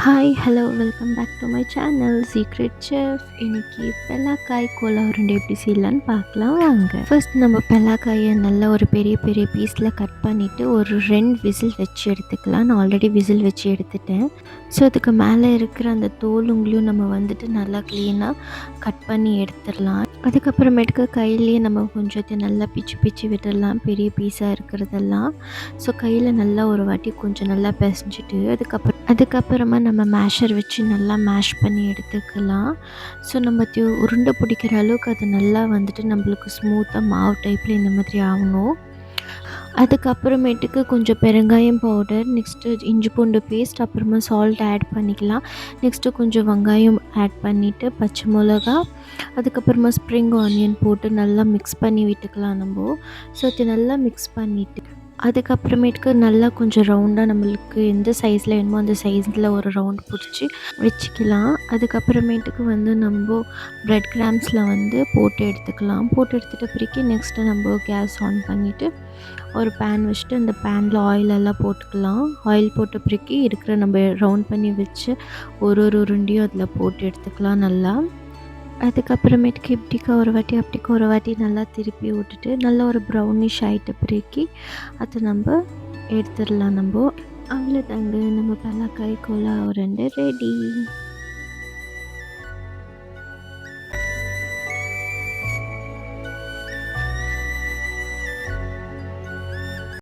Hi hello welcome back to my channel secret chef. இன்னைக்கு பெல்லாக்காய் Cola உருண்டை எப்படி செய்யலான்னு பார்க்கலாம் வாங்க. ஃபர்ஸ்ட் நம்ம பெல்லாக்காயை நல்லா ஒரு பெரிய பெரிய பீஸில் கட் பண்ணிவிட்டு ஒரு 2 விசில் வச்சு எடுத்துக்கலாம். நான் ஆல்ரெடி விசில் வச்சு எடுத்துட்டேன். ஸோ அதுக்கு மேலே இருக்கிற அந்த தோலுங்களையும் நம்ம வந்துட்டு நல்லா க்ளீனாக கட் பண்ணி எடுத்துடலாம். அதுக்கப்புறமேட்டுக்கு கையிலேயே நம்ம கொஞ்சத்தை நல்லா பிச்சு பிச்சு விட்டுடலாம், பெரிய பீஸாக இருக்கிறதெல்லாம். ஸோ கையில் நல்லா ஒரு வாட்டி கொஞ்சம் நல்லா பிசைஞ்சிட்டு அதுக்கப்புறமா நம்ம மேஷர் வச்சு நல்லா மேஷ் பண்ணி எடுத்துக்கலாம். ஸோ நம்ம உருண்டை பிடிக்கிற அளவுக்கு அது நல்லா வந்துட்டு நம்மளுக்கு ஸ்மூத்தாக மாவு டைப்பில் இந்த மாதிரி ஆகணும். அதுக்கப்புறமேட்டுக்கு கொஞ்சம் பெருங்காயம் பவுடர், நெக்ஸ்ட்டு இஞ்சி பூண்டு பேஸ்ட், அப்புறமா சால்ட் ஆட் பண்ணிக்கலாம். நெக்ஸ்ட்டு கொஞ்சம் வெங்காயம் ஆட் பண்ணிவிட்டு பச்சை மிளகா, அதுக்கப்புறமா ஸ்ப்ரிங் ஆனியன் போட்டு நல்லா மிக்ஸ் பண்ணி விட்டுக்கலாம் நம்ம. ஸோ இது நல்லா மிக்ஸ் பண்ணிவிட்டு அதுக்கப்புறமேட்டுக்கு நல்லா கொஞ்சம் ரவுண்டாக நம்மளுக்கு எந்த சைஸில் வேணுமோ அந்த சைஸில் ஒரு ரவுண்ட் பிடிச்சி வச்சுக்கலாம். அதுக்கப்புறமேட்டுக்கு நம்ம ப்ரெட் கிராம்ஸில் போட்டு எடுத்துக்கலாம். போட்டு எடுத்துகிட்ட பிறகு நெக்ஸ்ட்டு நம்ம கேஸ் ஆன் பண்ணிவிட்டு ஒரு பேன் வச்சுட்டு அந்த பேனில் ஆயிலெல்லாம் போட்டுக்கலாம். ஆயில் போட்ட பிறகு இருக்கிற நம்ம ரவுண்ட் பண்ணி வச்சு ஒரு உருண்டையும் அதில் போட்டு எடுத்துக்கலாம் நல்லா. அதுக்கப்புறமேட்டுக்கு இப்படிக்கா ஒரு வாட்டி அப்படிக்கா ஒரு வாட்டி நல்லா திருப்பி விட்டுட்டு நல்லா ஒரு ப்ரௌனிஷ் ஆகிட்ட பிறகு அதை நம்ம எடுத்துடலாம். அவ்வளோதாங்க, நம்ம பெல்லாக்காய் கோலா உருண்டை ரெடி.